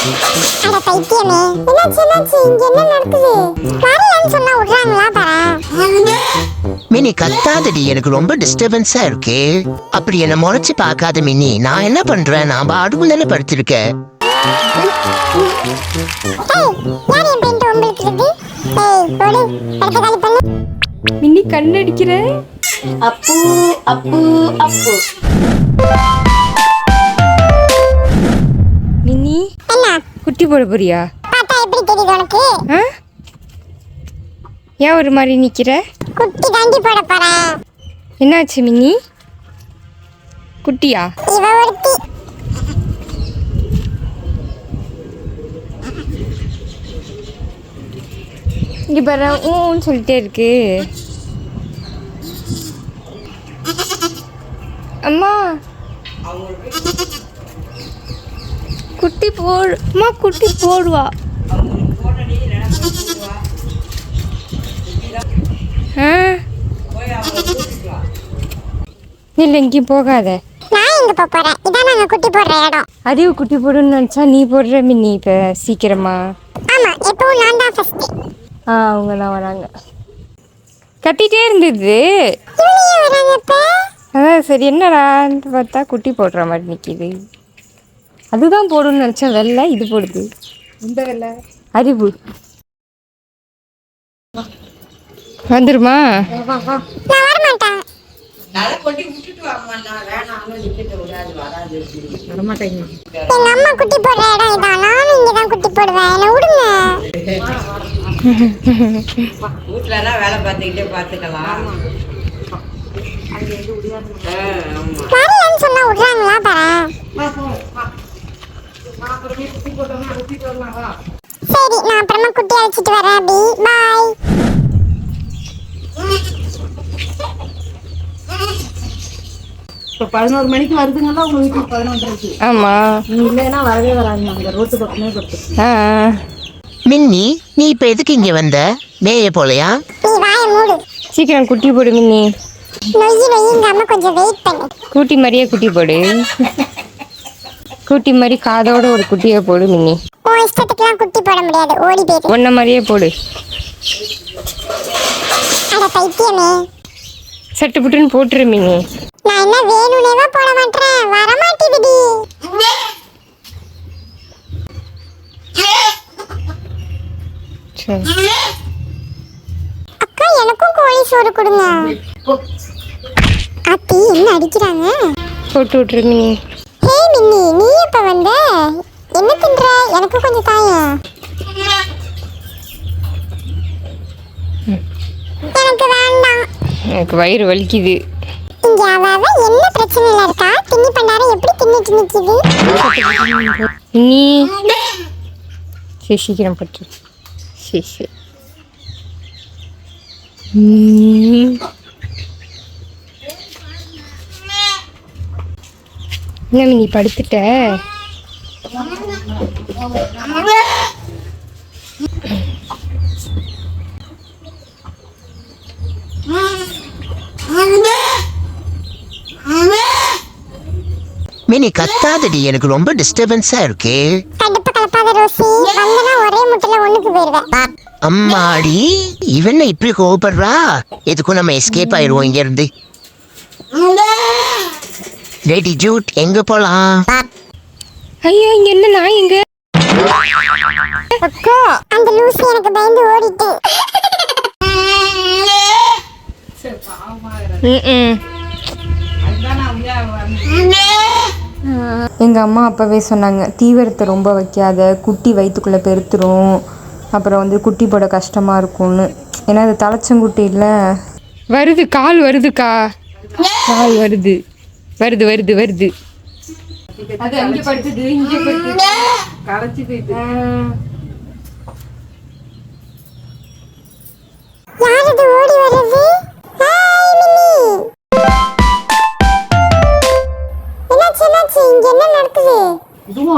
அட பைத்தியமே, என்னாச்சு இங்க என்ன நடக்குது? வரலன்னு சொன்னா விடுறாங்களா பாரு. மினி கத்தாதடி, எனக்கு ரொம்ப டிஸ்டர்பன்ஸா இருக்கு. அப்படி என்ன முறைச்சு பார்க்காத மினி. நான் என்ன பண்றேன்? நான் பாடுக்குள்ள தானே படுத்திருக்கேன். மினி கண்ணடிக்கிற. அப்பு அப்பு அப்பு. மினி குட்டி போட போறியா? பார்த்தா எப்படி தெரியுது உனக்கு? ஏன் ஒரு மாதிரி நிக்கிற? குட்டி தாண்டி போட போறேன். என்னாச்சு மினி? குட்டியா? இவ ஒருத்தி. இங்க பாரு, ஊன்னு சொல்லிட்டே இருக்கு. அம்மா குட்டி அம்மா குட்டி போடுவா. இல்லை எங்கேயும் போகாத. நான் எங்க போறேன்? இதான் நாங்க குட்டி போடுற இடம். அறிவு குட்டி போடுன்னு நினச்சா நீ போடுற மின்னி. இப்போ சீக்கிரமா. ஆமா, எப்பவும் நான் தான் ஃபர்ஸ்ட். அவங்கலாம் வராங்க. கத்திட்டே இருந்தது. வராங்க. அதான் சரி என்னடான்னு பார்த்தா குட்டி போடுற மாதிரி நிற்கிது. அதுதான் போடுன்னு நினச்சேன். வெள்ளை இது போடுது. இந்த வெள்ளை அறிவு வந்துருமா? நான் வர மாட்டேன். எங்க அம்மா குட்டி போடுற இடம் இதான். நானும் இங்க தான் குட்டி போடுவேன். என்ன விடுங்க. வீட்டுலலாம் வேலை பார்த்துக்கிட்டே பார்த்துக்கலாம். வரலன்னு சொன்னா விடுறாங்களா பாரு. சரி, நான் அப்புறமா குட்டி அழைச்சிட்டு வரேன். அபி பாய். இப்போ 11 மணிக்கு வருதுங்களா உங்க வீட்டுக்கு? 11:30. ஆமாம். இல்லைன்னா வரவே வராங்க. அந்த ரோட்டு பக்கமே கொடுத்து. மின்னி, நீ இப்ப எதுக்கு இங்க வந்த? மேய போலையா? நீ வாயை மூடு. சீக்கிரம் குட்டி போடு மின்னி. நொய்யி எங்க அம்மா கொஞ்சம் வெயிட் பண்ணு. கூட்டி மாதிரியே குட்டி போடு. கூட்டி மாதிரி காதோட ஒரு குட்டியை போடு மின்னி. உன் இஷ்டத்துக்குலாம் குட்டி போட முடியாது, ஓடி போயிரு. ஒன்ன மாதிரியே போடு. அட பைத்தியமே, சட்டு புட்டுன்னு போட்டுரு மின்னி. நான் என்ன வேணும்னேவா போட மாட்டேன். வர மாட்டேதுடி. அக்கா, எனக்கும் கோழி சோறு கொடுங்க. அத்தி என்ன அடிக்கிறாங்க? போட்டு விட்டுரு மின்னி. ஹே மின்னி, நீ எப்ப வந்த? என்ன தின்ற? எனக்கு கொஞ்சம் தாயா. எனக்கு வேண்டாம். எனக்கு வயிறு வலிக்குது. இங்க அவ என்ன பிரச்சனையில இருக்கா? தின்னி பண்டாரம் எப்படி தின்னிட்டு நிக்குது? நீ சரி சீக்கிரம் பட்டு. சரி சரி. என்ன நீ படுத்துட்ட? மினி கத்தாதடி, எனக்கு ரொம்ப டிஸ்டர்பன்ஸா இருக்கு. கடுப்பு கலப்பாத ரோசி. வந்தனா ஒரே முட்டையில ஒண்ணுக்கு போயிருவேன். அம்மாடி, இவன் இப்படி கோவப்படுறா? எதுக்கும் நம்ம எஸ்கேப் ஆயிடுவோம் இங்க இருந்து. ரெடி ஜூட், எங்க போலாம்? ஐயோ, இங்க என்ன நான் எங்க? அக்கா, அந்த லூசி எனக்கு பயந்து ஓடிட்டு. எங்கள் அம்மா அப்போவே சொன்னாங்க, தீவிரத்தை ரொம்ப வைக்காத, குட்டி வயிற்றுக்குள்ளே பெருத்துரும், அப்புறம் வந்து குட்டி போட கஷ்டமாக இருக்கும்னு. ஏன்னா அது தலைச்சங்குட்டி இல்லை. வருது, கால் வருதுக்கா, கால் வருது வருது வருது வருது. அது அங்கே படுத்துது, இங்கே படுத்துது, களைச்சி போயிட்டு. யாரது ஓடி வர்றது? Hi mini. என்னாச்சு? இங்க என்ன நடக்குது?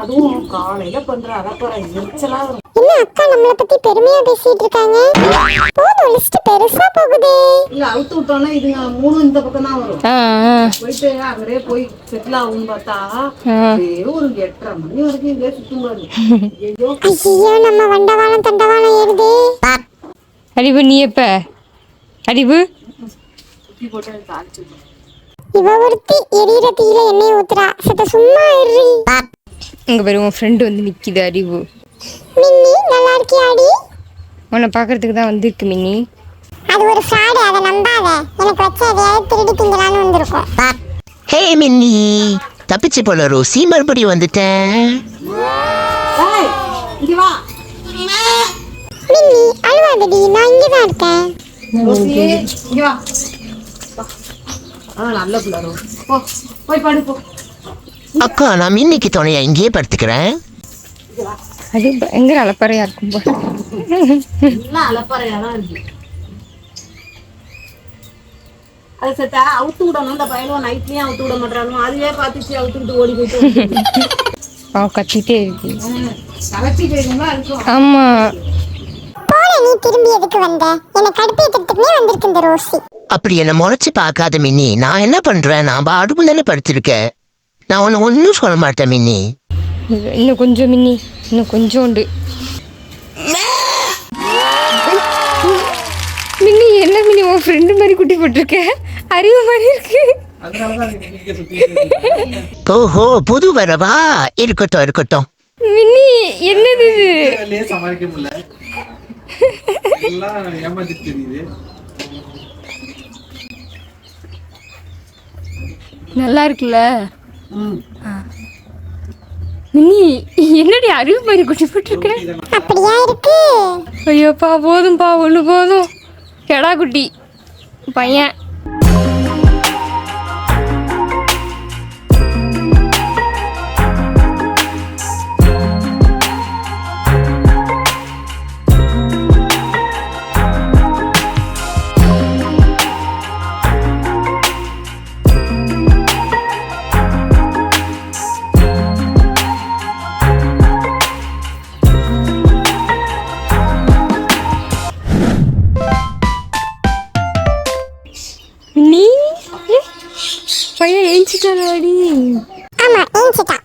அதுவும் காலையில பண்ற அலப்பற எரிச்சலா வரும். என்ன அக்கா நம்மள பத்தி பெருமையா பேசிட்டு இருக்காங்க? போதும் லிஸ்ட் பெருசா போகுதே. இல்ல அவுத்து விட்டோம்னா இதுங்க 3 இந்த பக்கம் தான் வரும். போயிட்டு அங்கேயே போய் செட்டில் ஆகும்னு பார்த்தா ஒரு 8:30 மணி வரைக்கும் இங்கே சுத்தும் பாரு. ஐயோ நம்ம வண்டவாளம் தண்டவாளம் ஏறுதே. அறிவு நீ எப்ப அறிவு சுத்தி போட்டு தாளிச்சு இவ ஒருத்தி எரியிற தீயில எண்ணெய் ஊத்துறா. சத்த சும்மா இருறி. இங்கே பாரு உன் ஃப்ரெண்டு வந்து நிற்கிது அறிவு. மின்னி நல்லா இருக்கியாடி? உன்னை பார்க்கறதுக்கு தான் வந்திருக்கு மின்னி. அது ஒரு ஃப்ராடு, அதை நம்பாத. எனக்கு வச்ச எதையாவது திருடி திங்கலான்னு வந்திருக்கோம். ஹே மின்னி, தப்பிச்சு போல ரோசி, மறுபடியும் வந்துட்டேன். இங்க வா மின்னி அழுவாதடி, நான் இங்கதான் இருக்கேன். ரோசி, இங்க வா. நல்ல பிள்ளை ரோசி. போ போய் படு போ. அக்கா நான் மின்னிக்கு துணையா இங்கேயே படுத்துக்கிறேன். அது பயங்கர அலப்பறையா இருக்கும். எல்லாம் அலப்பறையா தான் இருக்கு. அது செத்தா அவுத்து விடணும். இந்த பையனும் நைட்லயும் அவுத்து விட மாட்டானோ, அதுவே பார்த்துச்சு அவுத்துக்கிட்டு ஓடி போயிட்டு கத்திட்டே இருக்கு. கலப்பி போயிருந்தா இருக்கும். ஆமா போல நீ திரும்பி எதுக்கு வந்த? என்னை கடுப்பேத்துறதுக்குனே வந்திருக்கு இந்த ரோசி. அப்படி என்ன முறைச்சு பார்க்காத மின்னி. நான் என்ன பண்றேன்? நான் அடுப்பு தானே படுத்திருக்கேன். நான் உன்னை ஒன்னும் சொல்ல மாட்டேன் மின்னி. இன்னும் கொஞ்சம் மின்னி, இன்னும் கொஞ்சோண்டு. மின்னி என்ன மின்னி உன் ஃப்ரெண்டு மாதிரி குட்டி போட்டிருக்க, அறிவு மாதிரி இருக்கு. ஓஹோ புது வரவா? இருக்கட்டும் இருக்கட்டும். மின்னி என்னது இது? சமாளிக்க முடியல. எல்லாம் ஏமாத்திட்டு தெரியுது. நல்லா இருக்குல்ல? மின்னி என்னடி அறிவு மாதிரி குட்டி போட்டிருக்க? அப்படியா இருக்கு? ஐயோப்பா போதும்பா, ஒன்று போதும். கெடா குட்டி பையன். நீ பையன் ஏஞ்சிட்டாடி? ஆமா ஏஞ்சிட்டான்.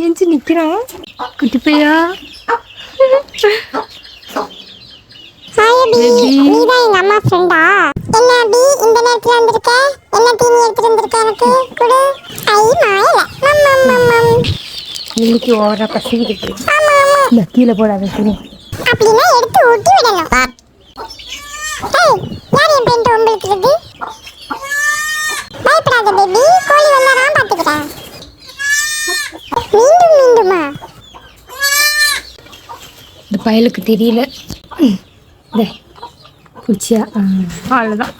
ஏஞ்சி நிக்கிறான் குட்டி பையா. ஹாய் அபி, நீதான் எங்க அம்மா ஃப்ரெண்டா? என்ன அபி இந்த நேரத்துல வந்திருக்க? என்ன தீனி எடுத்துட்டு வந்திருக்க எனக்கு? குடு. ஐ மாயல. இன்னைக்கு ஓவரா பசிக்கிட்டு ஆமா ஆமா. இந்த கீழே போடாத துணி. அப்படின்னா எடுத்து ஊட்டி விடணும். ஏய், யார் என் பெயிண்ட் உங்களுக்கு? பயப்படாத பேபி, கோழி வந்தா நான் பாத்துக்கிறேன். மீண்டும் மீண்டுமா? இந்த பயலுக்கு தெரியல. குச்சியா அவ்வளோதான்.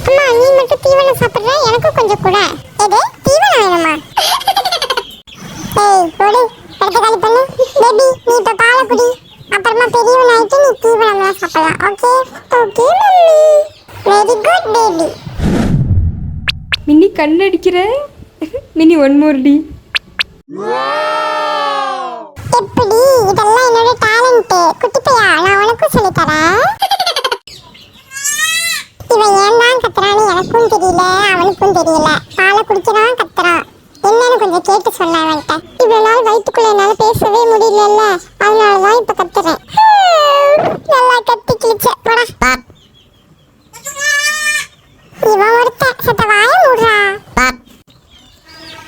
அம்மா நீ மட்டும் தீவனம் சாப்பிடுற, எனக்கு கொஞ்சம் கூட. எது தீவனம் வேணுமா? ஏய் ஓடு, அடுத்த காலி பண்ணு. பேபி நீ இப்ப பாலை குடி, அப்புறமா பெரியவன் ஆயிட்டு நீ தீவனம்லாம் சாப்பிடலாம். Okay okay mummy. Very good baby. மின்னி கண்ணடிக்கிற மின்னி ஒன் மோர் டி. எப்படி இதெல்லாம் என்னோட டேலண்ட். குட்டி பையா நான் உனக்கும் சொல்லி தரேன். இவன் ஏன் தான் கத்துறான்னு எனக்கும் தெரியல, அவனுக்கும் தெரியல. பாலை குடிக்கிறான் கத்துறான். என்னன்னு கொஞ்சம் கேட்டு சொல்ல அவன்கிட்ட. இவ்வளவு நாள் வயிற்றுக்குள்ள என்னால பேசவே முடியல, அதனாலதான் இப்ப கத்துறேன். நல்லா கத்தி கிழிச்ச போடா. இவன் ஒருத்தன் சத்த வாய மூடுறா.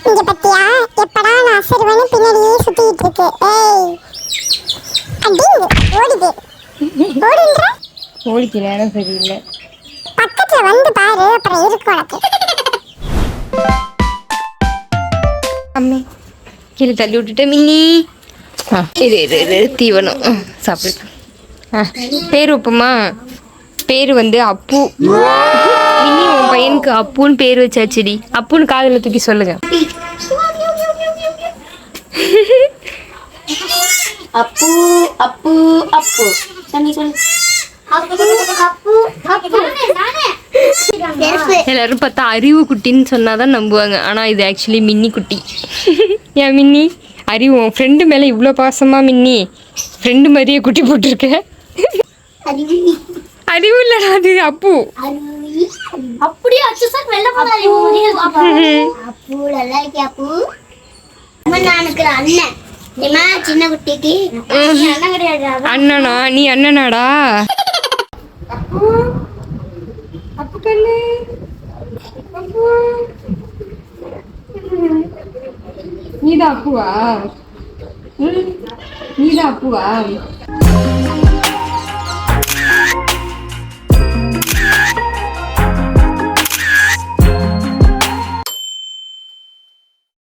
இங்க பத்தியா எப்படா நான் அசருவேன்னு பின்னாடியே சுத்திட்டு இருக்கு. ஏய் அடிங்க ஓடுது. ஓடுன்ற ஓடிக்கு நேரம் சரியில்லை. பக்கத்துல வந்து பாரு, அப்புறம் இருக்கு உனக்கு. அம்மே கீழே தள்ளி விட்டுட்டேன் மின்னி. இது இது இது தீவனம் சாப்பிடு. பேர் வைப்போமா? பேர் வந்து அப்பு. மின்னி உன் பையனுக்கு அப்புன்னு பேர் வச்சாச்சுடி. அப்புன்னு காதில் தூக்கி சொல்லுங்க. அப்பு அப்பு அப்பு. தண்ணி சொல்லு. எல்லாரும் பார்த்தா அறிவு குட்டின்னு சொன்னாதான் நம்புவாங்க, ஆனா இது ஆக்சுவலி மின்னி குட்டி. ஏன் மின்னி, அறிவு உன் ஃப்ரெண்டு மேல இவ்வளோ பாசமா மின்னி? ஃப்ரெண்டு மாதிரியே குட்டி போட்டிருக்க. அறிவு இல்லடா, அது அப்பு. அப்படியே அச்சு சார் வெள்ள போறாரு அப்பு நல்லா இருக்கே அப்பு. நானுக்கு அண்ணன் ஏமா சின்ன குட்டிக்கு அண்ணன் கிடையாது. அண்ணனா? நீ அண்ணனாடா? அப்பு அப்பு கண்ணு அப்பு. நீதான் அப்புவா? நீதான் அப்புவா?